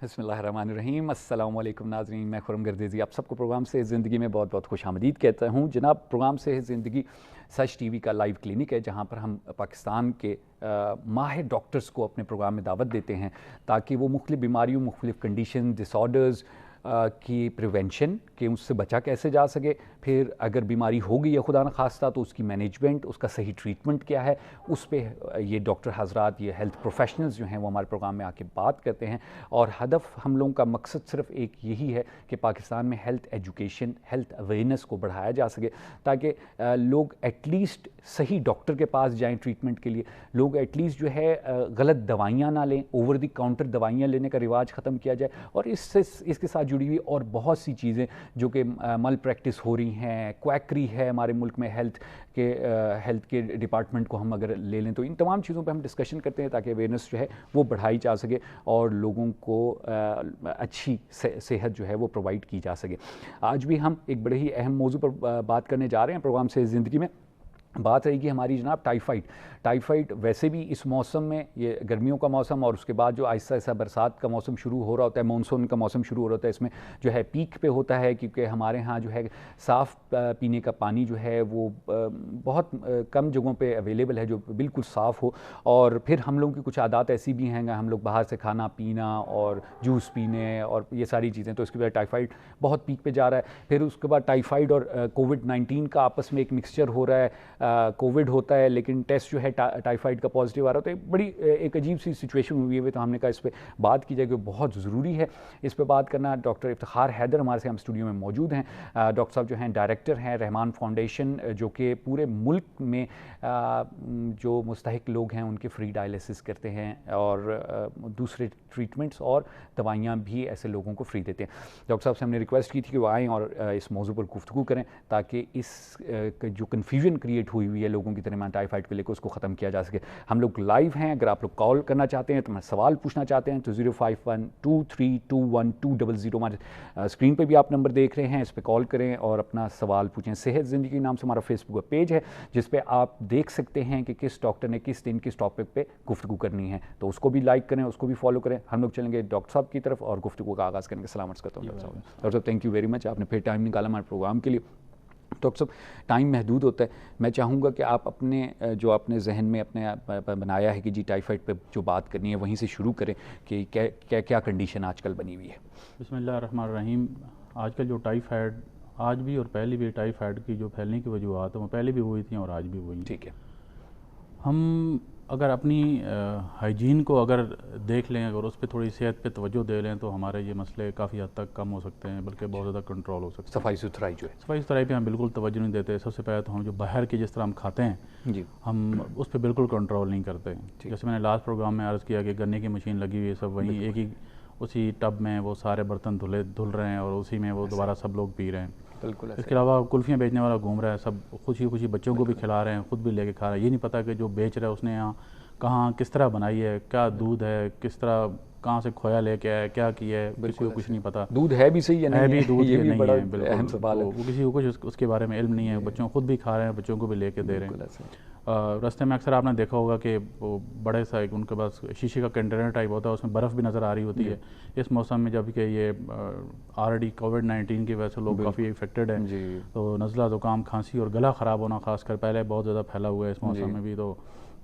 बिस्मिल्लाहिर्रहमानिर्रहीम। अस्सलाम वालेकुम नाज़रीन, मैं खुरम गर्देज़ी आप सबको प्रोग्राम से ज़िंदगी में बहुत बहुत खुशामदीद कहता हूँ। जनाब, प्रोग्राम से ज़िंदगी सच टीवी का लाइव क्लिनिक है जहाँ पर हम पाकिस्तान के माहिर डॉक्टर्स को अपने प्रोग्राम में दावत देते हैं ताकि वो मुख्तलिफ़ बीमारियों, मुख्तलिफ़ कंडीशन, डिसऑर्डर्स की प्रिवेंशन कि उससे बचा कैसे जा सके, फिर अगर बीमारी हो गई है खुदा न खास्ता तो उसकी मैनेजमेंट, उसका सही ट्रीटमेंट क्या है, उस पर ये डॉक्टर हजरात, ये हेल्थ प्रोफेशनल्स जो हैं वो हमारे प्रोग्राम में आके बात करते हैं। और हदफ हम लोगों का मकसद सिर्फ एक यही है कि पाकिस्तान में हेल्थ एजुकेशन, हेल्थ अवेयरनेस को बढ़ाया जा सके ताकि लोग एटलीस्ट सही डॉक्टर के पास जाएँ ट्रीटमेंट के लिए, लोग एटलीस्ट जो है गलत दवाइयाँ ना लें, ओवर द काउंटर दवाइयाँ लेने का रिवाज ख़त्म किया जाए। और इसके साथ जुड़ी हुई और बहुत सी चीज़ें जो कि मल प्रैक्टिस हो रही हैं, क्वैकरी है हमारे मुल्क में, हेल्थ के डिपार्टमेंट को हम अगर ले लें तो इन तमाम चीज़ों पे हम डिस्कशन करते हैं ताकि अवेयरनेस जो है वो बढ़ाई जा सके और लोगों को अच्छी सेहत जो है वो प्रोवाइड की जा सके। आज भी हम एक बड़े ही अहम मौजू पर बात करने जा रहे हैं प्रोग्राम से ज़िंदगी में। बात रहेगी हमारी जनाब टाइफाइड वैसे भी इस मौसम में, ये गर्मियों का मौसम और उसके बाद जो आहिस्ता आहिस्ता बरसात का मौसम शुरू हो रहा होता है, मानसून का मौसम शुरू हो रहा होता है, इसमें जो है पीक पे होता है क्योंकि हमारे यहाँ जो है साफ़ पीने का पानी जो है वो बहुत कम जगहों पे अवेलेबल है जो बिल्कुल साफ़ हो। और फिर हम लोगों की कुछ आदत ऐसी भी हैं, हम लोग बाहर से खाना पीना और जूस पीने और ये सारी चीज़ें, तो इसकी वजह टाइफाइड बहुत पीक पे जा रहा है। फिर उसके बाद टाइफाइड और कोविड-19 का आपस में एक मिक्सचर हो रहा है। कोविड होता है लेकिन टेस्ट जो है टाइफाइड का पॉजिटिव आ रहा होता है। बड़ी एक अजीब सी सिचुएशन हुई है, तो हमने कहा इस पर बात की जाए कि बहुत ज़रूरी है इस पर बात करना। डॉक्टर इफ्तिखार हैदर हमारे से हम स्टूडियो में मौजूद हैं। डॉक्टर साहब जो हैं डायरेक्टर हैं रहमान फाउंडेशन, जो कि पूरे मुल्क में जो मुस्तहिक लोग हैं उनके फ्री डायलिसिस करते हैं और दूसरे ट्रीटमेंट्स और दवाइयाँ भी ऐसे लोगों को फ्री देते हैं। डॉक्टर साहब से हमने रिक्वेस्ट की थी कि वो आएँ और इस मौजू पर गुफ्तगू करें ताकि इस जो कन्फ्यूजन क्रिएट हुई है लोगों की तरह टाइफाइड को लेकर उसको ख़त्म किया जा सके। हम लोग लाइव हैं, अगर आप लोग कॉल करना चाहते हैं तो मैं सवाल पूछना चाहते हैं तो 0512321200 हमारे स्क्रीन पे भी आप नंबर देख रहे हैं, इस पर कॉल करें और अपना सवाल पूछें। सेहत ज़िंदगी नाम से हमारा फेसबुक पेज है जिस पे आप देख सकते हैं कि किस डॉक्टर ने किस दिन किस टॉपिक पे गुफ्तगू करनी है, तो उसको भी लाइक करें, उसको भी फॉलो करें। हम लोग चलेंगे डॉक्टर साहब की तरफ और गुफ्तगू का आगाज़ करेंगे। सलाम अर्ज़ करता हूँ डॉक्टर साहब, थैंक यू वेरी मच, आपने फिर टाइम निकाला हमारे प्रोग्राम के लिए। डॉक्टर साहब, टाइम महदूद होता है, मैं चाहूँगा कि आप अपने जो आपने जहन में अपने बनाया है कि जी टाइफाइड पे जो बात करनी है वहीं से शुरू करें कि क्या क्या कंडीशन आजकल बनी हुई है। बिस्मिल्लाहिर्रहमानिर्रहीम। आजकल जो टाइफाइड, आज भी और पहले भी टाइफाइड की जो फैलने की वजूहत है वो पहले भी हुई थी और आज भी हुई। ठीक है, हम अगर अपनी हाइजीन को अगर देख लें, अगर उस पर थोड़ी सेहत पे तवज्जो दे लें तो हमारे ये मसले काफ़ी हद तक कम हो सकते हैं, बल्कि बहुत ज़्यादा कंट्रोल हो सकते हैं। सफाई सुथराई जो है, सफाई सुथराई पे हम बिल्कुल तवज्जो नहीं देते। सबसे पहले तो हम जो बाहर की जिस तरह हम खाते हैं जी, हम उस पर बिल्कुल कंट्रोल नहीं करते। जैसे मैंने लास्ट प्रोग्राम में अर्ज़ किया कि गन्ने की मशीन लगी हुई है, सब वहीं एक ही उसी टब में वो सारे बर्तन धुल रहे हैं और उसी में वो दोबारा सब लोग पी रहे हैं। बिल्कुल। इसके अलावा कुल्फ़ियाँ बेचने वाला घूम रहा है, सब खुशी खुशी बच्चों को भी खिला रहे हैं, ख़ुद भी लेके खा रहे हैं। ये नहीं पता कि जो बेच रहा है उसने यहाँ कहाँ किस तरह बनाई है, क्या दूध है, किस तरह कहाँ से खोया लेके आया, क्या किया है, किसी को कुछ नहीं पता। दूध है भी सही है, नहीं भी दूध ये भी नहीं बड़ा है, बिल्कुल अहम सवाल है। वो किसी को कुछ उसके बारे में इल्म नहीं है। बच्चों खुद भी खा रहे हैं, बच्चों को भी लेके दे रहे हैं। रास्ते में अक्सर आपने देखा होगा कि वो बड़े सा एक उनके पास शीशे का कंटेनर टाइप होता है, उसमें बर्फ़ भी नज़र आ रही होती है। इस मौसम में जब कि ये ऑलरेडी कोविड-19 की वजह से लोग काफ़ी इफेक्टेड हैं, तो नज़ला, ज़ुकाम, खांसी और गला ख़राब होना खासकर पहले बहुत ज़्यादा फैला हुआ है इस मौसम में भी। तो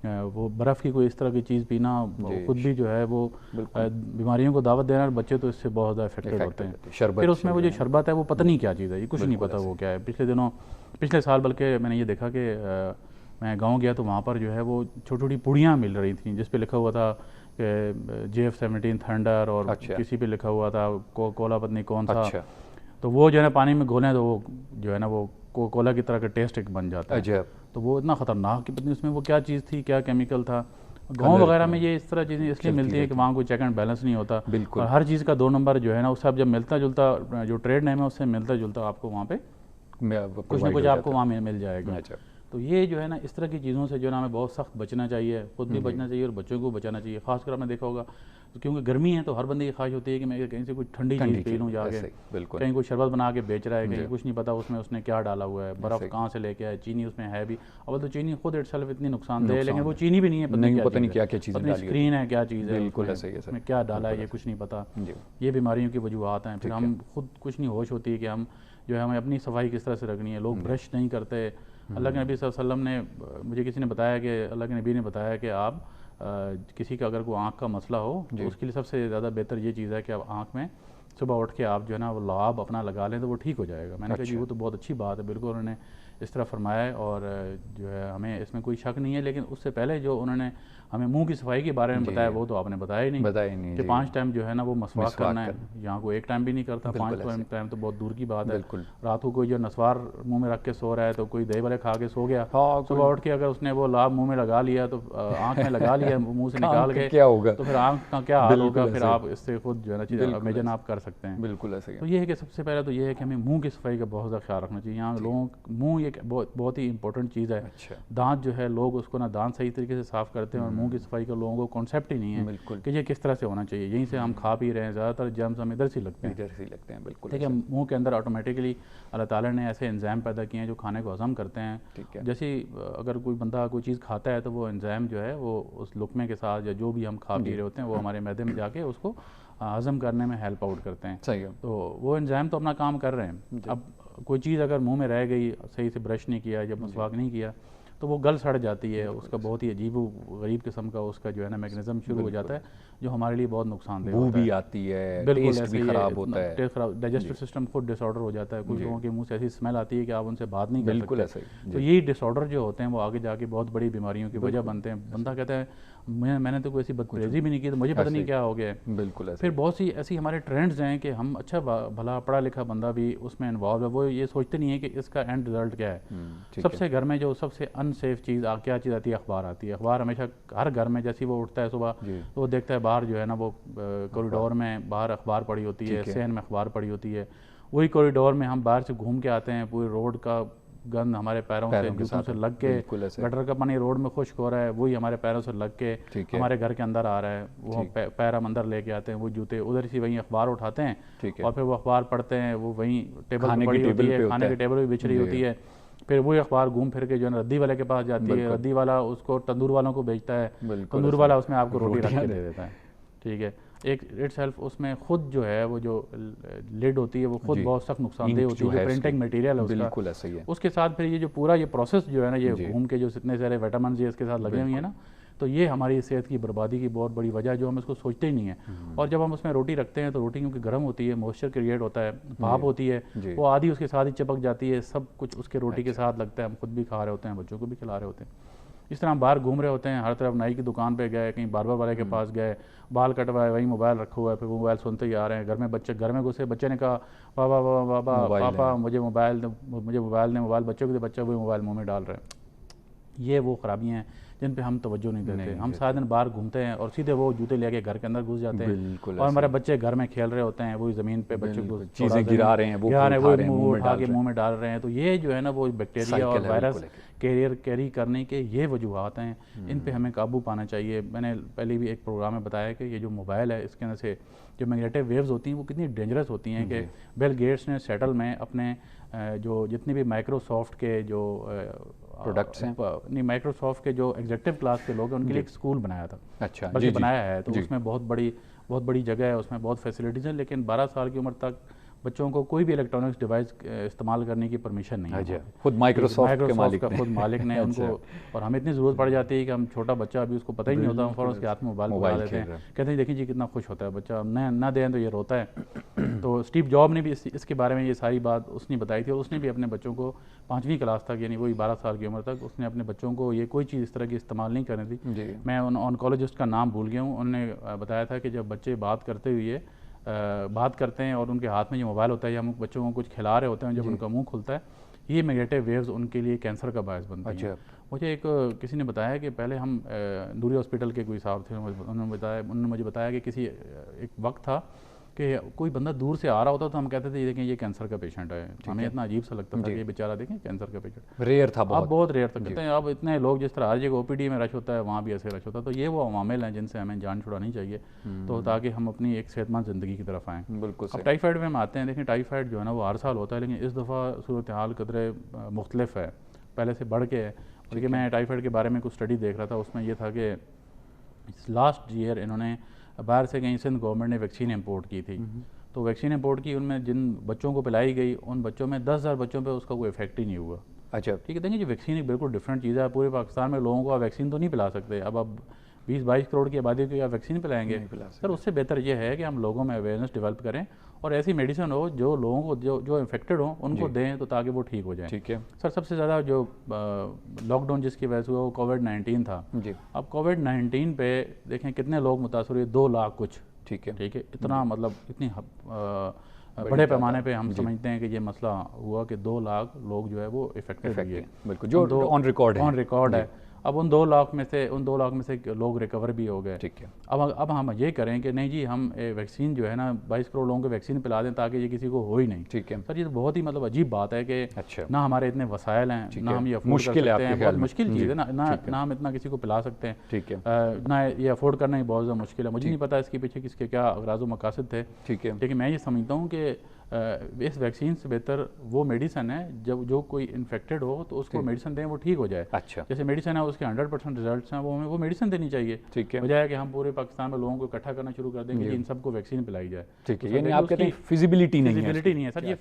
वो बर्फ़ की कोई इस तरह की चीज़ पीना खुद भी जो है वो बीमारियों को दावत देना, और बच्चे तो इससे बहुत ज़्यादा इफेक्टेड होते हैं। फिर उसमें वो जो शरबत है वो पता नहीं क्या चीज़ है, ये कुछ नहीं पता वो क्या है। पिछले साल बल्कि मैंने ये देखा कि मैं गांव गया तो वहाँ पर जो है वो छोटी छोटी पुड़ियाँ मिल रही थी जिस पे लिखा हुआ था कि JF-17 थंडर, और किसी पे लिखा हुआ था कोला पत्नी कौन सा। तो वो जो है ना पानी में घोलें तो वो जो है ना वो कोला की तरह का टेस्ट एक बन जाता है। तो वो इतना ख़तरनाक कि पत्नी उसमें वो क्या चीज़ थी, क्या केमिकल था। गांव वगैरह में ये इस तरह चीज़ें इसलिए मिलती है कि वहाँ कोई चेक एंड बैलेंस नहीं होता, और हर चीज़ का 2 नंबर जो है ना उससे आप जब मिलता जुलता जो ट्रेड नेम है उससे मिलता जुलता आपको वहाँ पे कुछ ना कुछ आपको वहाँ मिल जाएगा। तो ये जो है ना इस तरह की चीज़ों से जो है ना हमें बहुत सख्त बचना चाहिए, खुद भी बचना चाहिए और बच्चों को बचाना चाहिए। खासकर आपने देखा होगा क्योंकि गर्मी है तो हर बंदे की ख्वाहिश होती है कि मैं कहीं से कुछ ठंडी चीज़ पी लूँ जाके, बिल्कुल, कहीं कोई शरबत बना के बेच रहा है, कहीं कुछ नहीं पता उसमें उसने क्या डाला हुआ है, बर्फ़ कहाँ से लेके आए, चीनी उसमें है भी। अब तो चीनी खुद इटसेल्फ इतनी नुकसानदेह है, लेकिन वो चीनी भी नहीं है, पता नहीं क्या क्या चीज़ें डाली, स्क्रीन है क्या चीज़ है, बिल्कुल ऐसा ही है, उसमें क्या डाला है ये कुछ नहीं पता। ये बीमारियों की वजूहत हैं। फिर हम खुद कुछ नहीं होश होती है कि हम जो है हमें अपनी सफाई किस तरह से रखनी है। लोग ब्रश नहीं करते। अल्लाह के नबी सल्लल्लाहु अलैहि वसल्लम ने, मुझे किसी ने बताया कि अल्लाह के नबी ने बताया कि आप किसी का अगर कोई आँख का मसला हो तो उसके लिए सबसे ज़्यादा बेहतर ये चीज़ है कि आप आँख में सुबह उठ के आप जो है ना वो लाभ अपना लगा लें तो वो ठीक हो जाएगा। मैंने कहा जी वो तो बहुत अच्छी बात है, बिल्कुल उन्होंने इस तरह फरमाया है और जो है हमें इसमें कोई शक नहीं है। लेकिन उससे पहले जो उन्होंने हमें मुंह की सफाई के बारे में बताया वो तो आपने बताया ही नहीं कि 5 टाइम जो है ना वो मसवाक करना है। यहाँ को 1 टाइम भी नहीं करता, 5 टाइम तो बहुत दूर की बात है। रात को कोई जो नस्वार मुंह में रख के सो रहा है तो कोई दही वड़े खा के सो गया, सुबह उठ के अगर उसने वो लाभ मुंह में लगा लिया तो आँख में लगा लिया मुँह से निकाल के क्या होगा, तो फिर आँख का क्या हाल होगा। फिर आप इससे खुद जो है ना चीज़ इमेजिन आप कर सकते हैं। बिल्कुल ऐसे। तो ये है कि सबसे पहले तो ये है कि हमें मुंह की सफाई का बहुत ज़्यादा ख्याल रखना चाहिए। यहाँ लोगों मुंह एक बहुत ही इंपॉर्टेंट चीज़ है। दांत जो है लोग उसको ना दांत सही तरीके से साफ़ करते हैं और मुंह की सफाई का लोगों को कॉन्सेप्ट ही नहीं है कि ये किस तरह से होना चाहिए। यहीं से हम खा पी रहे हैं, ज़्यादातर जर्म्स हम इधर से लगते हैं, बिल्कुल ठीक है। मुंह के अंदर ऑटोमेटिकली अल्लाह ताला ने ऐसे एंजाइम पैदा किए हैं जो खाने को हज़म करते हैं। जैसे अगर कोई बंदा कोई चीज़ खाता है तो वो एंजाइम जो है वो उस लुकमे के साथ या जो भी हम खा पी रहे होते हैं वो हमारे मैदे में जाके उसको हज़म करने में हेल्प आउट करते हैं। सही है। तो वो एंजाइम तो अपना काम कर रहे हैं। अब कोई चीज़ अगर मुंह में रह गई, सही से ब्रश नहीं किया या मसवाक नहीं किया तो वो गल सड़ जाती है, उसका बहुत ही अजीब गरीब किस्म का उसका जो है ना मैकेनिज्म शुरू हो जाता है जो हमारे लिए बहुत नुकसानदेह होता है। भी आती है, बिल्कुल टेस्ट भी खराब होता है, टेस्ट खराब, डाइजेस्टिव सिस्टम खुद डिसऑर्डर हो जाता है। कुछ लोगों के मुंह से ऐसी स्मेल आती है कि आप उनसे बात नहीं कर सकते। तो यही डिसऑर्डर जो होते हैं वो आगे जाके बहुत बड़ी बीमारियों की वजह बनते हैं। बंदा कहता है मैंने तो कोई ऐसी बदतमीजी भी नहीं की तो मुझे पता नहीं क्या हो गया है। बिल्कुल ऐसे। फिर बहुत सी ऐसी हमारे ट्रेंड्स हैं कि हम अच्छा भला पढ़ा लिखा बंदा भी उसमें इन्वॉल्व है, वो ये सोचते नहीं है कि इसका एंड रिजल्ट क्या है। सबसे घर में जो सबसे अनसेफ चीज़ क्या चीज़ आती है, अखबार आती है। अखबार हमेशा हर घर में जैसे वो उठता है सुबह तो वो देखता है बाहर जो है ना वो कॉरिडोर में बाहर अखबार पड़ी होती है, सहन में अखबार पड़ी होती है। वही कॉरिडोर में हम बाहर से घूम के आते हैं, पूरे रोड का गंद हमारे पैरों से जूतों से लग के, गटर का पानी रोड में खुश्क हो रहा है, वही हमारे पैरों से लग के हमारे घर के अंदर आ रहा है। वो पैर हम अंदर लेके आते हैं, वो जूते उधर से वहीं अखबार उठाते हैं और फिर वो अखबार पढ़ते हैं। वो वहीं टेबल पर पड़ी होती है, खाने की टेबल भी बिछ रही होती है। फिर वही अखबार घूम फिर के जो है रद्दी वाले के पास जाती है, रद्दी वाला उसको तंदूर वालों को बेचता है, तंदूर वाला उसमें आपको रोटी रख के दे देता है। ठीक है, एक इटसेल्फ उसमें खुद जो है वो जो लिड होती है वो खुद बहुत सख्त नुकसानदेह होती है, जो प्रिंटिंग मटेरियल है उसका। बिल्कुल ऐसा ही है। उसके साथ फिर ये जो पूरा ये प्रोसेस जो है ना, ये घूम के जो इतने सारे विटामिन ये इसके साथ लगे हुए हैं ना, तो ये हमारी सेहत की बर्बादी की बहुत बड़ी वजह है जो हम इसको सोचते ही नहीं है। और जब हम उसमें रोटी रखते हैं तो रोटी क्योंकि गर्म होती है, मॉइस्चर क्रिएट होता है, भाप होती है, वो आधी उसके साथ ही चिपक जाती है, सब कुछ उसके रोटी के साथ लगता है। हम खुद भी खा रहे होते हैं, बच्चों को भी खिला रहे होते हैं। इस तरह हम बाहर घूम रहे होते हैं, हर तरफ नाई की दुकान पे गए, कहीं बार्बर वाले के पास गए, बाल कटवाए, वही मोबाइल रखा हुआ है, फिर मोबाइल सुनते ही आ रहे हैं। घर में बच्चे घर में घुसे, बच्चे ने कहा पापा पापा पापा पापा मुझे मोबाइल दे, मुझे मोबाइल ने मोबाइल बच्चों को, बच्चा वही मोबाइल मुँह में डाल रहे हैं। ये वो खराबियाँ हैं जिन पे हम तवज्जो नहीं देते। हम सारा दिन बाहर घूमते हैं और सीधे वो जूते लेके घर के अंदर घुस जाते हैं और हमारे बच्चे घर में खेल रहे होते हैं, वही ज़मीन पे बच्चों को चीज़ें गिरा रहे हैं, वो मुँह उठा के मुँह में डाल रहे हैं। तो ये जो है ना वो बैक्टीरिया और वायरस कैरी करने के ये वजूहत हैं, इन पे हमें काबू पाना चाहिए। मैंने पहले भी एक प्रोग्राम में बताया कि ये जो मोबाइल है इसके अंदर से जो मैग्नेटिक वेव्स होती हैं वो कितनी डेंजरस होती हैं कि बिल गेट्स ने सेटल में अपने जो जितने भी माइक्रोसॉफ्ट के जो प्रोडक्ट्स हैं, नहीं माइक्रोसॉफ्ट के जो एग्जीक्यूटिव क्लास के लोग हैं उनके लिए एक स्कूल बनाया था। अच्छा, बल्कि बनाया है, तो उसमें बहुत बड़ी जगह है, उसमें बहुत फैसिलिटीज़ हैं, लेकिन 12 साल की उम्र तक बच्चों को कोई भी इलेक्ट्रॉनिक्स डिवाइस इस्तेमाल करने की परमिशन नहीं है। खुद माइक्रोसॉफ्ट का खुद मालिक ने उनको, और हमें इतनी ज़रूरत पड़ जाती है कि हम छोटा बच्चा अभी उसको पता ही नहीं होता, हम फ़ौरन उसके हाथ में मोबाइल देते हैं, कहते हैं देखिए जी कितना खुश होता है बच्चा, ना दें तो ये रोता है। तो स्टीव जॉब ने भी इसके बारे में ये सारी बात उसने बताई थी और उसने भी अपने बच्चों को 5वीं क्लास तक, यानी वही 12 साल की उम्र तक, उसने अपने बच्चों को ये कोई चीज़ इस तरह की इस्तेमाल नहीं करनी थी। मैं उन ऑनकोलॉजिस्ट का नाम भूल गया हूँ, उन्होंने बताया था कि जब बच्चे बात करते हैं और उनके हाथ में जो मोबाइल होता है या हम बच्चों को कुछ खिला रहे होते हैं, जब उनका मुंह खुलता है ये मैग्नेटिक वेव्स उनके लिए कैंसर का बायस बनती है। मुझे एक किसी ने बताया कि पहले हम नूरी हॉस्पिटल के कोई साहब थे, उन्होंने मुझे बताया कि किसी एक वक्त था कि कोई बंदा दूर से आ रहा होता तो हम कहते थे ये देखें ये कैंसर का पेशेंट है, हमें इतना अजीब सा लगता था कि ये बेचारा देखें कैंसर का पेशेंट, रेयर था अब बहुत रेयर था। कहते हैं अब इतने लोग जिस तरह हर जगह ओपीडी में रश होता है वहाँ भी ऐसे रश होता है, तो ये वो अवामिल हैं जिनसे हमें जान छुड़ानी चाहिए, तो ताकि हम अपनी एक सेहतमंद ज़िंदगी की तरफ आएँ। बिल्कुल। अब टाइफाइड में हम आते हैं, देखें टाइफाइड जो है ना वो हर साल होता है, लेकिन इस दफ़ा सूरत हाल कदरे मुख्तलिफ है, पहले से बढ़ के है। देखिए मैं टाइफाइड के बारे में कुछ स्टडी देख रहा था, उसमें ये था कि लास्ट ईयर इन्होंने बाहर से कहीं सिंध गवर्नमेंट ने वैक्सीन इंपोर्ट की थी, तो वैक्सीन इंपोर्ट की, उनमें जिन बच्चों को पिलाई गई उन बच्चों में 10,000 बच्चों पे उसका कोई इफेक्ट ही नहीं हुआ। अच्छा, ठीक है, देखिए जो वैक्सीन एक बिल्कुल डिफरेंट चीज़ है, पूरे पाकिस्तान में लोगों को आप वैक्सीन तो नहीं पिला सकते, अब आप 20-22 करोड़ की आबादी को आप वैक्सीन पिलाएंगे, सर उससे बेहतर ये है कि हम लोगों में अवेयरनेस डेवलप करें और ऐसी मेडिसिन हो जो लोगों को जो इन्फेक्टेड हो उनको दें, तो ताकि वो ठीक हो जाए। ठीक है सर, सबसे ज़्यादा जो लॉकडाउन जिसकी वजह से हुआ वो कोविड-19 था जी। अब कोविड-19 पे देखें कितने लोग मुतासर हुए, 2 लाख कुछ। ठीक है, इतना मतलब इतनी बड़े पैमाने पे हम समझते हैं कि ये मसला हुआ कि 2 लाख लोग जो है वो इफेक्टेड हुए, बिल्कुल, जो ऑन रिकॉर्ड है। अब उन 2 लाख में से लोग रिकवर भी हो गए। ठीक है, अब हम ये करें कि नहीं जी हम वैक्सीन जो है ना 22 करोड़ लोगों को वैक्सीन पिला दें ताकि ये किसी को हो ही नहीं। ठीक है सर, ये तो बहुत ही मतलब अजीब बात है कि अच्छा, ना हमारे इतने वसाइल हैं, ना हम ये अफोर्ड कर सकते हैं, बहुत मुश्किल चीज़ है ना हम इतना किसी को पिला सकते हैं। ठीक है, ना ये अफोर्ड करना ही बहुत ज़्यादा मुश्किल है। मुझे नहीं पता इसके पीछे किसके क्या अगराज़ व मकासद थे। ठीक है, लेकिन मैं ये समझता हूँ कि इस वैक्सीन से बेहतर वो मेडिसिन है जब जो कोई इन्फेक्टेड हो तो उसको मेडिसिन दें वो ठीक हो जाए। अच्छा, जैसे मेडिसिन है उसके 100% रिजल्ट्स हैं, वो हमें वो मेडिसिन देनी चाहिए। ठीक है, बजाय कि हम पूरे पाकिस्तान में लोगों को इकट्ठा करना शुरू कर देंगे कि इन सबको वैक्सीन पिलाई जाए। ठीक है, यानी आप कहते हैं फिजिबिलिटी नहीं है सर, ये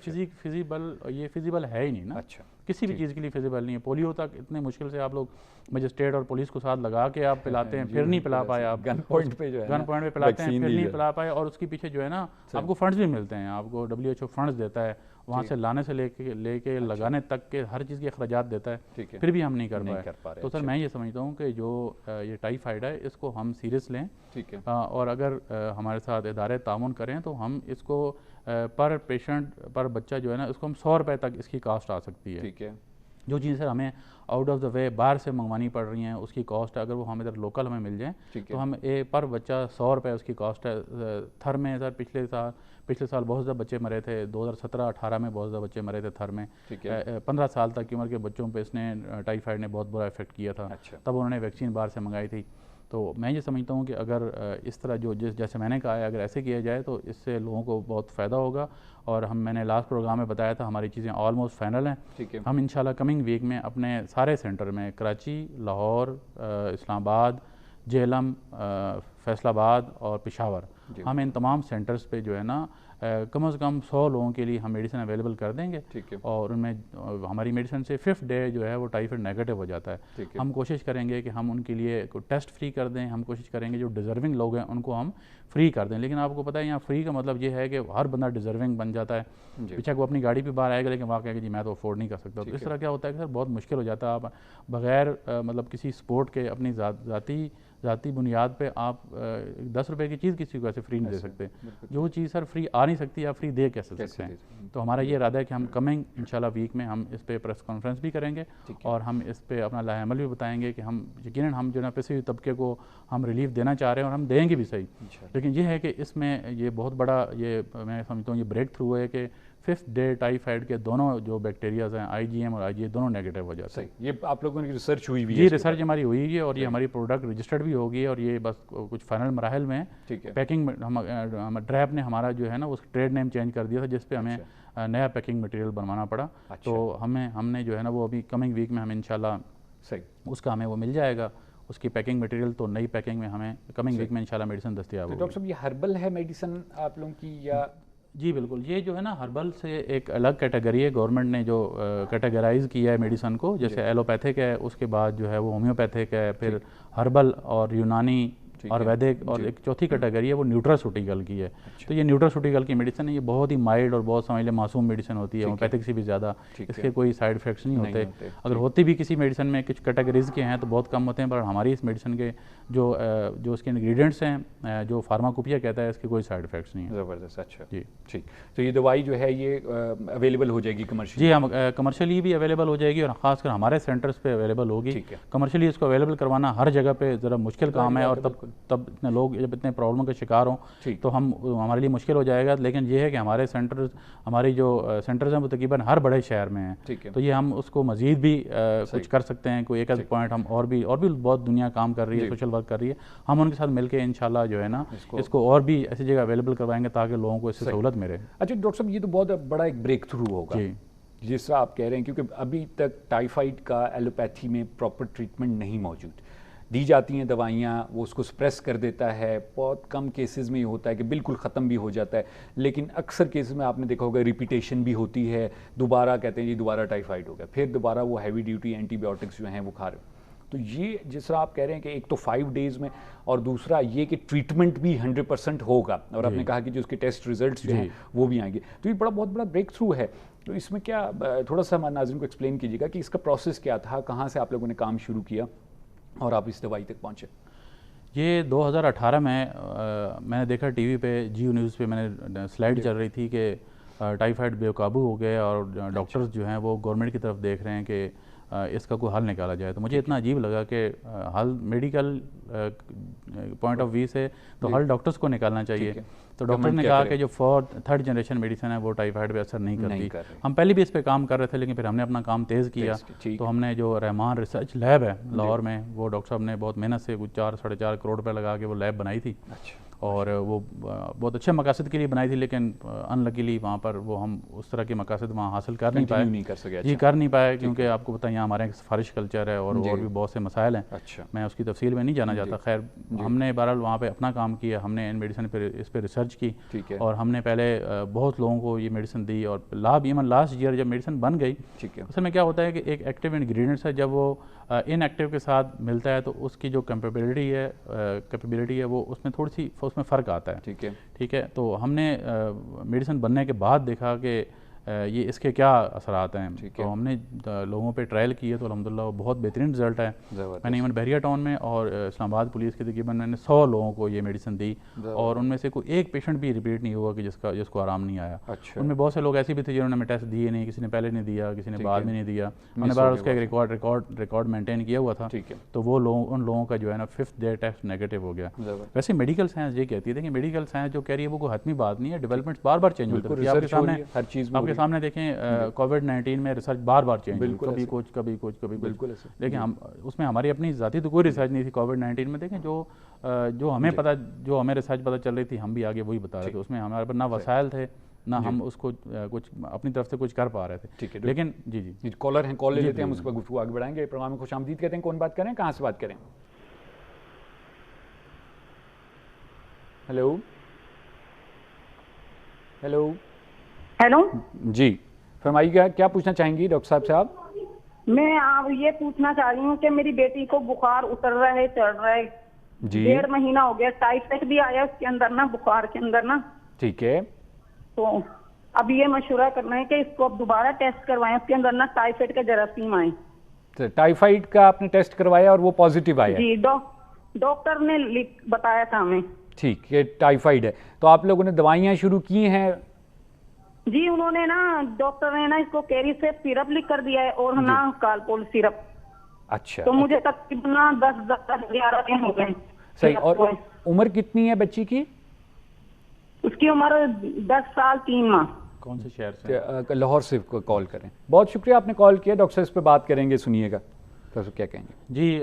फिजिबल है ही नहीं ना। अच्छा, किसी भी चीज़ के लिए फिजिबल नहीं है। पोलियो तक इतने मुश्किल से आप लोग मजिस्ट्रेट और पुलिस को साथ लगा के आप पिलाते हैं, फिर नहीं पिला पाए आप, गन पॉइंट पे पिलाते हैं, फिर नहीं पिला पाए, और उसके पीछे जो है ना आपको फंड्स भी मिलते हैं, आपको WHO फंड्स देता है, वहाँ से लाने से लेके लगाने तक के हर चीज़ के अखराजात देता है, फिर भी हम नहीं कर पाए। तो सर मैं ये समझता हूँ कि जो ये टाइफाइड है इसको हम सीरियस लें, ठीक है, और अगर हमारे साथ इदारे तामुन करें तो हम इसको पर पेशेंट पर बच्चा जो है ना इसको हम 100 रुपये तक इसकी कास्ट आ सकती है। ठीक है, जो चीज़ सर हमें आउट ऑफ द वे बाहर से मंगवानी पड़ रही हैं उसकी कॉस्ट अगर वो हमें इधर लोकल हमें मिल जाए तो हम पर बच्चा 100 रुपये उसकी कॉस्ट है। थर में सर पिछले साल बहुत ज़्यादा बच्चे मरे थे, 2017-18 में बहुत ज़्यादा बच्चे मरे थे थर में। 15 साल तक की उम्र के बच्चों पे इसने टाइफाइड ने बहुत बुरा इफेक्ट किया था। तब उन्होंने वैक्सीन बाहर से मंगाई थी। तो मैं ये समझता हूँ कि अगर इस तरह जैसे मैंने कहा है अगर ऐसे किया जाए तो इससे लोगों को बहुत फ़ायदा होगा। और मैंने लास्ट प्रोग्राम में बताया था हमारी चीज़ें ऑलमोस्ट फाइनल हैं। ठीक है, हम इंशाल्लाह कमिंग वीक में अपने सारे सेंटर में कराची, लाहौर, इस्लामाबाद, जेहलम, फैसलाबाद और पेशावर, हम इन तमाम सेंटर्स पे जो है ना कम से कम 100 लोगों के लिए हम मेडिसिन अवेलेबल कर देंगे। ठीक है, और उनमें हमारी मेडिसिन से 5th डे जो है वो टाइफाइड नेगेटिव हो जाता है। हम कोशिश करेंगे कि हम उनके लिए टेस्ट फ्री कर दें, हम कोशिश करेंगे जो डिज़र्विंग लोग हैं उनको हम फ्री कर दें। लेकिन आपको पता है यहाँ फ्री का मतलब ये है कि हर बंदा डिज़र्विंग बन जाता है, बेशक वो अपनी गाड़ी पे बाहर आएगा लेकिन वहाँ कहेगा जी मैं तो अफोर्ड नहीं कर सकता। तो इस तरह क्या होता है कि सर बहुत मुश्किल हो जाता है। आप बग़ैर मतलब किसी स्पोर्ट के अपनी ज़ाती बुनियाद पे आप 10 रुपए की चीज़ किसी को ऐसे फ्री नहीं दे सकते। जो चीज़ सर फ्री आ नहीं सकती आप फ्री दे कैसे सकते हैं। तो हमारा ये इरादा है कि हम कमिंग इंशाल्लाह वीक में हम इस पे प्रेस कॉन्फ्रेंस भी करेंगे और हम इस पे अपना लाहेअमल भी बताएंगे कि हम यकीनन हम जो ना पिछड़े तबके को हम रिलीफ देना चाह रहे हैं और हम देंगे भी सही। लेकिन ये है कि इसमें ये बहुत बड़ा ये मैं समझता हूँ ये ब्रेक थ्रू है कि 5th डे टाइफाइड के दोनों जो बैक्टीरियाज हैं IgM और IgA दोनों नेगेटिव हो जाते हैं। ये आप लोगों की रिसर्च हुई हुई है? जी, रिसर्च हमारी हुई है और ये हमारी प्रोडक्ट रजिस्टर्ड भी होगी और ये बस कुछ फाइनल मराहल में ठीक है। पैकिंग में हम ड्रैप ने हमारा जो है ना उस ट्रेड नेम चेंज कर दिया था जिस पे हमें नया पैकिंग मटेरियल बनवाना पड़ा। तो हमने जो है ना वो अभी कमिंग वीक में हमें इंशाल्लाह सही उसका हमें वो मिल जाएगा उसकी पैकिंग मटेरियल। तो नई पैकिंग में हमें कमिंग वीक में इंशाल्लाह मेडिसिन दस्तयाब होगी। डॉक्टर साहब ये हर्बल है मेडिसिन आप लोगों की या? जी बिल्कुल, ये जो है ना हर्बल से एक अलग कैटेगरी है। गवर्नमेंट ने जो कैटेगराइज किया है मेडिसन को, जैसे एलोपैथिक है, उसके बाद जो है वो होम्योपैथिक है, फिर हर्बल और यूनानी और वैदिक, और एक चौथी कैटेगरी है वो न्यूट्रास्यूटिकल की है। तो ये न्यूट्रास्यूटिकल की मेडिसिन है, ये बहुत ही माइल्ड और बहुत समझ लें मासूम मेडिसिन होती है, होम्योपैथिक से भी ज़्यादा इसके कोई साइड इफेक्ट्स नहीं होते। अगर होती भी किसी मेडिसिन में कुछ कैटेगरीज के हैं तो बहुत कम होते हैं, पर हमारी इस मेडिसिन के जो इसके इंग्रेडिएंट्स हैं जो फार्माकोपिया कहता है इसके कोई साइड इफेक्ट्स नहीं है। ज़बरदस्त, अच्छा जी ठीक। तो ये दवाई जो है ये अवेलेबल हो जाएगी कमर्शियली? जी, हम कमर्शियली भी अवेलेबल हो जाएगी और ख़ासकर हमारे सेंटर्स पे अवेलेबल होगी। कमर्शियली इसको अवेलेबल करवाना हर जगह पे ज़रा मुश्किल काम है और तब तब इतने लोग जब इतने प्रॉब्लम का शिकार हों तो हमारे लिए मुश्किल हो जाएगा। लेकिन ये है कि हमारे हमारी जो सेंटर्स हैं वो तकरीबन हर बड़े शहर में हैं, तो ये हम उसको मज़ीद भी कुछ कर सकते हैं। कोई एक आध पॉइंट हम और भी बहुत दुनिया काम कर रही है, सोशल वर्क कर रही है, हम उनके साथ मिलकर इंशाल्लाह जो है ना इसको और भी ऐसी जगह अवेलेबल करवाएंगे ताकि लोगों को इससे सहूलत मिले। अच्छा डॉक्टर साहब, ये तो बहुत बड़ा एक ब्रेक थ्रू होगा जिस तरह आप कह रहे हैं, क्योंकि अभी तक टाइफाइड का एलोपैथी में प्रॉपर ट्रीटमेंट नहीं मौजूद। दी जाती हैं दवाइयाँ, वो उसको स्प्रेस कर देता है, बहुत कम केसेस में ये होता है कि बिल्कुल ख़त्म भी हो जाता है, लेकिन अक्सर केसेस में आपने देखा होगा रिपीटेशन भी होती है, दोबारा कहते हैं जी दोबारा टाइफाइड हो गया, फिर दोबारा वो हैवी ड्यूटी एंटीबायोटिक्स जो हैं वो खा रहे हो। तो ये जिस तरह आप कह रहे हैं कि एक तो 5 डेज़ में, और दूसरा ये कि ट्रीटमेंट भी 100% होगा, और आपने कहा कि जो उसके टेस्ट रिजल्ट्स जो हैं वो भी आएंगे, तो ये बहुत बड़ा ब्रेक थ्रू है। तो इसमें क्या थोड़ा सा हमारे नाज़रीन को एक्सप्लेन कीजिएगा कि इसका प्रोसेस क्या था, कहाँ से आप लोगों ने काम शुरू किया और आप इस दवाई तक पहुँचे? ये 2018 में मैंने देखा टीवी पे, जियो न्यूज़ पे मैंने स्लाइड चल रही थी कि टाइफाइड बेकाबू हो गए और डॉक्टर्स जो हैं वो गवर्नमेंट की तरफ देख रहे हैं कि इसका कोई हल निकाला जाए। तो मुझे इतना अजीब लगा कि हल मेडिकल पॉइंट ऑफ व्यू से तो हल डॉक्टर्स को निकालना चाहिए। तो डॉक्टर ने कहा कि जो 3rd जनरेशन मेडिसिन है वो टाइफाइड पे असर नहीं करती। हम पहले भी इस पे काम कर रहे थे, लेकिन फिर हमने अपना काम तेज़ किया। तो हमने जो रहमान रिसर्च लैब है लाहौर में, वो डॉक्टर साहब ने बहुत मेहनत से कुछ 4-4.5 करोड़ रुपये लगा के वो लैब बनाई थी। और वो बहुत अच्छे मकासद के लिए बनाई थी, लेकिन अनलकीली वहाँ पर वो हम उस तरह के मकासद वहाँ हासिल कर नहीं पाए। जी कर नहीं पाए, क्योंकि आपको पता है यहाँ हमारे यहाँ सिफारिश कल्चर है और भी बहुत से मसाइल हैं। मैं उसकी तफसील में नहीं जाना चाहता। खैर, हमने बहरहाल वहाँ पे अपना काम किया, हमने इन मेडिसिन पर इस पर रिसर्च की और हमने पहले बहुत लोगों को ये मेडिसिन दी। और लास्ट ईयर जब मेडिसिन बन गई, असल में क्या होता है कि एक एक्टिव इन्ग्रीडियंट्स है, जब वो इनएक्टिव के साथ मिलता है तो उसकी जो कैपेबिलिटी है वो उसमें थोड़ी सी उसमें फ़र्क आता है। ठीक है। तो हमने मेडिसिन बनने के बाद देखा कि ये इसके क्या असरात हैं। तो हमने लोगों पे ट्रायल किए तो अल्हम्दुलिल्लाह बहुत बेहतरीन रिजल्ट है। मैंने इवन बहरिया टाउन में और इस्लामाबाद पुलिस के तकरीबन मैंने 100 लोगों को ये मेडिसिन दी और उनमें से कोई एक पेशेंट भी रिपीट नहीं हुआ कि जिसको आराम नहीं आया। उनमें बहुत से लोग ऐसे भी थे जिन्होंने टेस्ट दिए नहीं, किसी ने पहले नहीं दिया, किसी ने बाद में नहीं दिया। हमने बार उसका एक रिकॉर्ड मेंटेन किया हुआ था। तो वो उन लोगों का जो है ना 5th डे टेस्ट नेगेटिव हो गया। वैसे मेडिकल साइंस ये कहती है, देखिए मेडिकल साइंस जो कह रही है वो कोई हतमी बात नहीं है, डेवलपमेंट्स बार बार चेंज होती है। आपके सामने हर चीज़ आपके सामने देखें, कोविड-19 में रिसर्च बार बार चेंज हुई, कभी कुछ। लेकिन हम उसमें हमारी अपनी ज़ाती तो कोई रिसर्च नहीं थी। कोविड-19 में देखें जो हमें रिसर्च पता चल रही थी, हम भी आगे वही बता रहे थे। उसमें हमारे पर ना वसाइल थे, ना हम उसको कुछ अपनी तरफ से कुछ कर पा रहे थे। ठीक है, लेकिन जी कॉलर हैं, कॉल ले लेते हैं, हम उस पर गुफ्तगू आगे बढ़ाएंगे। प्रोग्राम में खुशामदीद कहते हैं। कौन बात करें, कहाँ से बात करें? हेलो जी, फरमाइएगा, क्या पूछना चाहेंगी डॉक्टर साहब से आप? मैं आप ये पूछना चाह रही हूँ कि मेरी बेटी को बुखार उतर रहा है, चढ़ रहा है जी, 1.5 महीना हो गया। टाइफाइड भी आया उसके अंदर ना, बुखार के अंदर ना। ठीक है। तो अब ये मशवरा करना है कि इसको अब दोबारा टेस्ट करवाएं, उसके अंदर ना टाइफाइड का जरासीम आए। तो टाइफाइड का आपने टेस्ट करवाया और वो पॉजिटिव आया? जी, डॉक्टर ने बताया था हमें। ठीक है, टाइफाइड है। तो आप लोगों ने दवाइयाँ शुरू की हैं? जी, उन्होंने ना, डॉक्टर ने ना इसको कैरी से सिरप लिख कर दिया है और ना कालपोल सिरप। अच्छा। तो मुझे तकरीबन 10-11 दिन हो गए। सही। और उम्र कितनी है बच्ची की? उसकी उम्र 10 साल 3 माह। कौन से शहर से? लाहौर से कॉल करें। बहुत शुक्रिया आपने कॉल किया। डॉक्टर साहब इस पर बात करेंगे, सुनिएगा तो क्या कहेंगे? जी,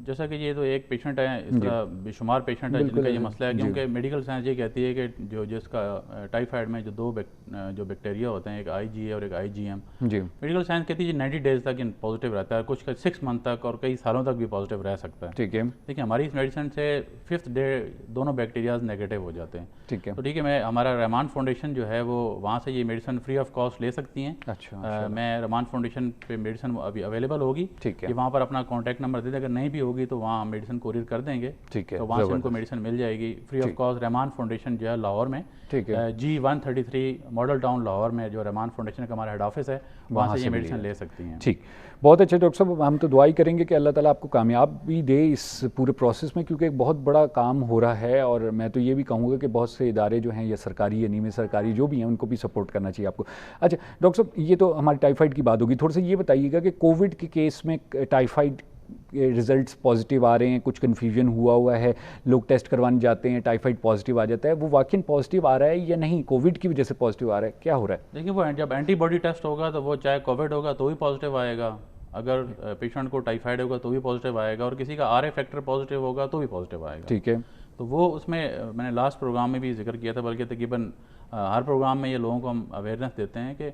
जैसा कि ये तो एक पेशेंट है, इसका बेशुमार पेशेंट है जिनका ये मसला है, क्योंकि मेडिकल साइंस ये कहती है कि जिसका टाइफाइड में जो बैक्टीरिया होते हैं, एक IgA और एक IgM, मेडिकल साइंस कहती है 90 डेज तक पॉजिटिव रहता है, कुछ 6 मंथ तक और कई सालों तक भी पॉजिटिव रह सकता है। ठीक है। देखिए, हमारी इस मेडिसिन से 5th डे दोनों बैक्टीरियाज नेगेटिव हो जाते हैं। ठीक है। तो ठीक है, हमारा रहमान फाउंडेशन जो है वो वहाँ से ये मेडिसिन फ्री ऑफ कॉस्ट ले सकती हैं। अच्छा। मैं रहमान फाउंडेशन पे मेडिसिन अभी अवेलेबल होगी। ठीक है। वहाँ पर अपना कॉन्टैक्ट नंबर दे दें, अगर नहीं भी होगी तो वहाँ मेडिसिन कोरियर कर देंगे। ठीक है। तो वहाँ से उनको मेडिसिन मिल जाएगी free of cost. Rahman foundation जो है लाहौर में, ठीक है, G133 मॉडल टाउन लाहौर में जो रहमान फाउंडेशन का हमारा हेड ऑफिस है, वहाँ से ये मेडिसिन ले सकती हैं। ठीक, बहुत अच्छे डॉक्टर साहब, हम तो दुआई करेंगे कि अल्लाह ताला आपको कामयाबी दे इस पूरे प्रोसेस में, क्योंकि एक बहुत बड़ा काम हो रहा है। और मैं तो ये भी कहूँगा कि बहुत से इदारे जो हैं, या सरकारी या नीमे सरकारी जो भी हैं, उनको भी सपोर्ट करना चाहिए आपको। अच्छा डॉक्टर साहब, ये तो हमारी टाइफाइड की बात होगी, थोड़ा सा ये बताइएगा कि कोविड के केस में टाइफाइड रिजल्ट्स पॉजिटिव आ रहे हैं, कुछ कन्फ्यूजन हुआ है, लोग टेस्ट करवाने जाते हैं, टाइफाइड पॉजिटिव आ जाता है, वो वाकई पॉजिटिव आ रहा है या नहीं, कोविड की वजह से पॉजिटिव आ रहा है, क्या हो रहा है? देखिए वो जब एंटीबॉडी टेस्ट होगा तो वो चाहे कोविड होगा तो भी पॉजिटिव आएगा, अगर पेशेंट को टाइफाइड होगा तो भी पॉजिटिव आएगा, और किसी का आरए फैक्टर पॉजिटिव होगा तो भी पॉजिटिव आएगा। ठीक है, तो वो उसमें मैंने लास्ट प्रोग्राम में भी जिक्र किया था, बल्कि तकरीबन हर प्रोग्राम में ये लोगों को हम अवेयरनेस देते हैं कि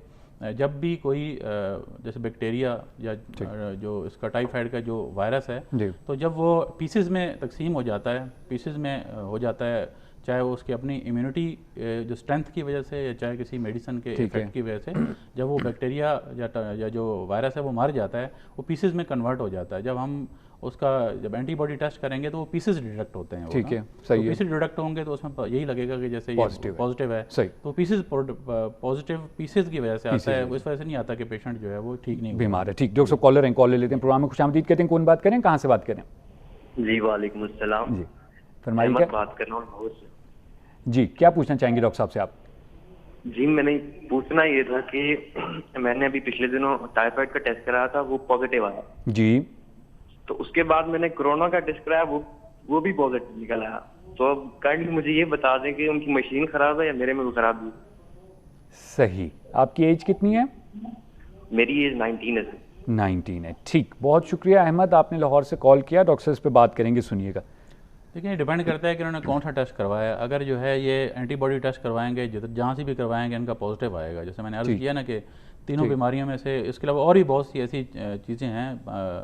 जब भी कोई जैसे बैक्टीरिया या जो इसका टाइफाइड का जो वायरस है, तो जब वो पीसेस में तकसीम हो जाता है, पीसेस में हो जाता है, चाहे वो उसकी अपनी इम्यूनिटी जो स्ट्रेंथ की वजह से या चाहे किसी मेडिसिन के इफेक्ट की वजह से, जब वो बैक्टीरिया या जो वायरस है वो मर जाता है, वो पीसेस में कन्वर्ट हो जाता है। जब हम उसका जब एंटीबॉडी टेस्ट करेंगे तो वो पीसेस डिटेक्ट होते हैं। ठीक है, सही है। पीसेस डिटेक्ट होंगे तो उसमें यही लगेगा कि जैसे ये पॉजिटिव है, सही। तो पीसेस पॉजिटिव पीसेस की वजह से आता है, इस वजह से नहीं आता कि पेशेंट जो है वो ठीक नहीं बीमार है। ठीक, डॉक्टर साहब कॉलर हैं, कॉल ले लेते हैं। प्रोग्राम में खुशामदीद कहते हैं, कौन बात करें, कहाँ से बात करें? जी वालेकुम अस्सलाम जी, फरमाइए। क्या बात कर रहा हूँ जी, क्या पूछना चाहेंगे डॉक्टर साहब से आप? जी मैंने पूछना ये था कि मैंने अभी पिछले दिनों टाइफाइड का टेस्ट कराया था, वो पॉजिटिव आया जी। तो उसके बाद मैंने कोरोना का टेस्ट कराया, वो भी पॉजिटिव निकल आया। तो काइंडली मुझे ये बता दें कि उनकी मशीन खराब है या मेरे में वो खराब है? सही। आपकी एज कितनी है? मेरी एज 19 है। 19 है, ठीक। बहुत शुक्रिया अहमद, आपने लाहौर से कॉल किया। डॉक्टर से इस पर बात करेंगे, सुनिएगा। देखिए डिपेंड करता है कि उन्होंने कौन सा टेस्ट करवाया। अगर जो है ये एंटीबॉडी टेस्ट करवाएंगे, जहाँ से भी करवाएंगे इनका पॉजिटिव आएगा। जैसे मैंने अर्ज किया ना कि तीनों बीमारियों में से, इसके अलावा और भी बहुत सी ऐसी चीज़ें हैं,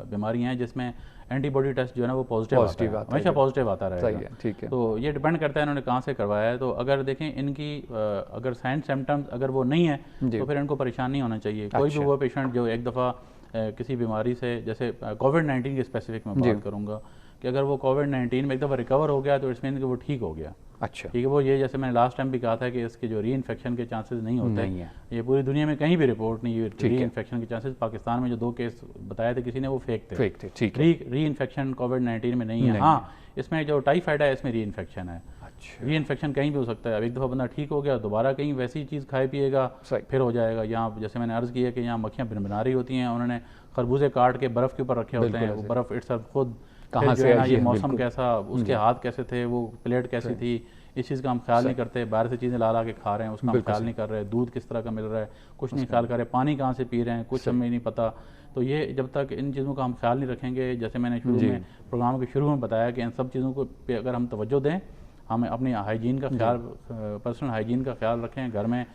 बीमारियां हैं जिसमें एंटीबॉडी टेस्ट जो है ना वो पॉजिटिव आता है, हमेशा पॉजिटिव आता रहेगा। ठीक है। तो ये डिपेंड करता है इन्होंने कहाँ से करवाया है। तो अगर देखें इनकी अगर साइन सिम्टम्स अगर वो नहीं है तो फिर इनको परेशान नहीं होना चाहिए। कोई भी वो पेशेंट जो एक दफ़ा किसी बीमारी से, जैसे कोविड-19 के स्पेसिफिक में बात करूँगा, कि अगर वो कोविड-19 में एक दफ़ा रिकवर हो गया तो इसमें कि वो ठीक हो गया। अच्छा, ठीक है। वो ये जैसे मैंने लास्ट टाइम भी कहा था कि इसके जो री इन्फेक्शन के चांसेस नहीं होते हैं, ये पूरी दुनिया में कहीं भी रिपोर्ट नहीं हुई री इन्फेक्शन के चांसेस। पाकिस्तान में जो 2 केस बताए थे किसी ने, वो फेक थे। री इन्फेक्शन कोविड-19 में नहीं है। हाँ, इसमें जो टाइफाइड है इसमें री इन्फेक्शन है। री इन्फेक्शन कहीं भी हो सकता है। अब एक दफ़ा बंदा ठीक हो गया, दोबारा कहीं वैसी चीज़ खाए पिएगा फिर हो जाएगा। यहाँ जैसे मैंने अर्ज़ किया कि यहाँ मक्खियाँ भिनभिना रही होती हैं, उन्होंने खरबूजे काट के बर्फ़ के ऊपर रखे होते हैं, वो बर्फ़ इट्सल्फ खुद कहाँ से है, ये मौसम कैसा, उसके हाथ कैसे थे, वो प्लेट कैसी थी, इस चीज़ का हम ख्याल नहीं करते। बाहर से चीज़ें ला के खा रहे हैं, उसका हम ख्याल नहीं कर रहे। दूध किस तरह का मिल रहा है कुछ नहीं ख्याल कर रहे, पानी कहाँ से पी रहे हैं कुछ हमें नहीं पता। तो ये जब तक इन चीज़ों का हम ख्याल नहीं रखेंगे, जैसे मैंने शुरू में प्रोग्राम के शुरू में बताया कि इन सब चीज़ों को पे अगर हम तवज्जो दें, हमें अपनी हाइजीन का ख्याल, पर्सनल हाइजीन का ख्याल रखें घर में।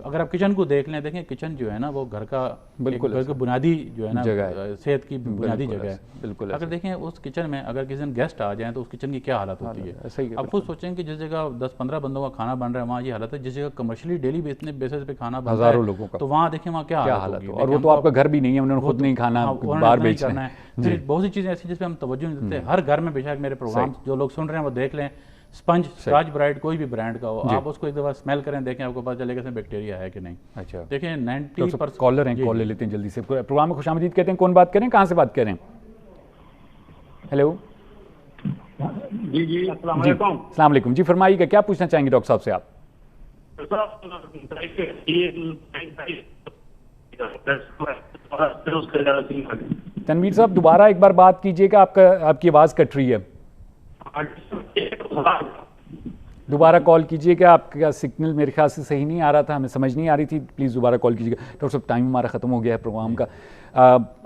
अगर आप किचन को देख लें, देखें किचन जो है ना वो घर का बिल्कुल घर का बुनियादी जो है ना सेहत की बुनियादी जगह है। बिल्कुल। अगर देखें उस किचन में अगर किसी दिन गेस्ट आ जाए तो उस किचन की क्या हालत होती है। अब खुद सोचें कि जिस जगह 10-15 बंदों का खाना बन रहा है वहाँ ये हालत है। जिस जगह कमर्शियली डेली बेसिस पे खाना बन रहा है लोगों का, तो वहाँ देखें वहाँ क्या हालत होगी। और वो तो आपका घर भी नहीं है, उन्होंने खुद नहीं खाना, बाहर बेचना है। बहुत सी चीज़ें ऐसी जिस पर हम तवज्जो नहीं देते। हर घर में बेशक मेरे प्रोग्राम जो लोग सुन रहे हैं वो देख लें, स्पंज, स्कॉच ब्राइट, कोई भी ब्रांड का हो, आप उसको एक दफ़ा स्मेल करें, देखें, आपको पता चलेगा इसमें बैक्टीरिया है कि नहीं। अच्छा, देखें 90%। कॉलर हैं, कॉल ले लेते हैं जल्दी से। प्रोग्राम में खुशामदीद कहते हैं, कौन बात करें, कहाँ से बात करें? हेलो जी, अस्सलाम वालेकुम जी, फरमाइएगा, क्या पूछना चाहेंगे डॉक्टर साहब से आप? तनवीर साहब दोबारा एक बार बात कीजिएगा, आपकी आवाज़ कट रही है। दोबारा कॉल कीजिएगा, आपका सिग्नल मेरे ख्याल से सही नहीं आ रहा था, हमें समझ नहीं आ रही थी, प्लीज़ दोबारा कॉल कीजिएगा। डॉक्टर साहब टाइम हमारा ख़त्म हो गया है प्रोग्राम का।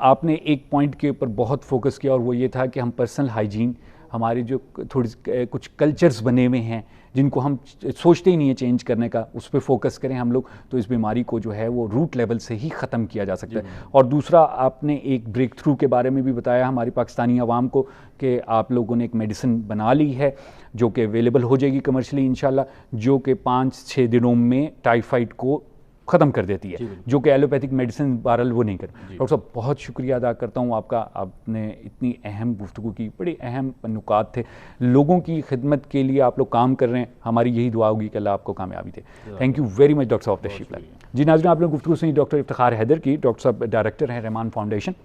आपने एक पॉइंट के ऊपर बहुत फोकस किया और वो ये था कि हम पर्सनल हाइजीन, हमारे जो थोड़ी कुछ कल्चर्स बने हुए हैं जिनको हम सोचते ही नहीं है चेंज करने का, उस पर फोकस करें हम लोग, तो इस बीमारी को जो है वो रूट लेवल से ही ख़त्म किया जा सकता है। और दूसरा, आपने एक ब्रेक थ्रू के बारे में भी बताया हमारी पाकिस्तानी आवाम को कि आप लोगों ने एक मेडिसिन बना ली है जो कि अवेलेबल हो जाएगी कमर्शली इंशाल्लाह, जो कि 5-6 दिनों में टाइफाइड को ख़त्म कर देती है, जो कि एलोपैथिक मेडिसिन बहरहाल वो नहीं करती। डॉक्टर साहब बहुत शुक्रिया अदा करता हूँ आपका, आपने इतनी अहम गुफ्तगू की, बड़े अहम नुकात थे, लोगों की खिदमत के लिए आप लोग काम कर रहे हैं, हमारी यही दुआ होगी कि अल्लाह आपको कामयाबी दे। Thank you very much doctor साहब तशरीफ लाए। जी नाज़रीन, आप लोग गुफ्तगू सुनी डॉक्टर इफ्तिखार हैदर की। डॉक्टर साहब डायरेक्टर हैं रहमान फाउंडेशन,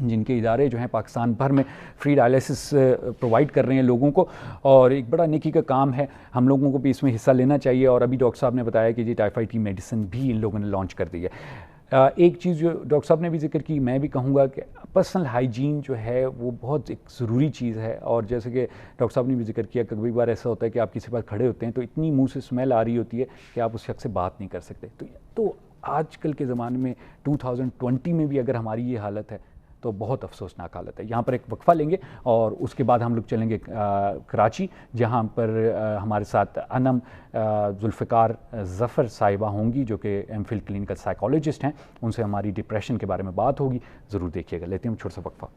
जिनके इदारे जो हैं पाकिस्तान भर में फ्री डायलिसिस प्रोवाइड कर रहे हैं लोगों को, और एक बड़ा नेकी का काम है, हम लोगों को भी इसमें हिस्सा लेना चाहिए। और अभी डॉक्टर साहब ने बताया कि जी टाइफाइड की मेडिसिन भी इन लोगों ने लॉन्च कर दी है। एक चीज़ जो डॉक्टर साहब ने भी जिक्र की, मैं भी कहूँगा कि पर्सनल हाइजीन जो है वो बहुत एक ज़रूरी चीज़ है। और जैसे कि डॉक्टर साहब ने भी जिक्र किया, कभी बार ऐसा होता है कि आप किसी पास खड़े होते हैं तो इतनी मुंह से स्मेल आ रही होती है कि आप उस शख्स से बात नहीं कर सकते। तो आजकल के ज़माने में 2020 में भी अगर हमारी ये हालत है तो बहुत अफसोसनाक हालत है। यहाँ पर एक वक्फ़ा लेंगे और उसके बाद हम लोग चलेंगे कराची, जहाँ पर हमारे साथ अनम जुल्फ़िकार ज़फ़र साहिबा होंगी जो कि एमफिल क्लिनिकल साइकोलॉजिस्ट हैं। उनसे हमारी डिप्रेशन के बारे में बात होगी, ज़रूर देखिएगा। लेते हैं हम छोटा सा वक्फ़ा।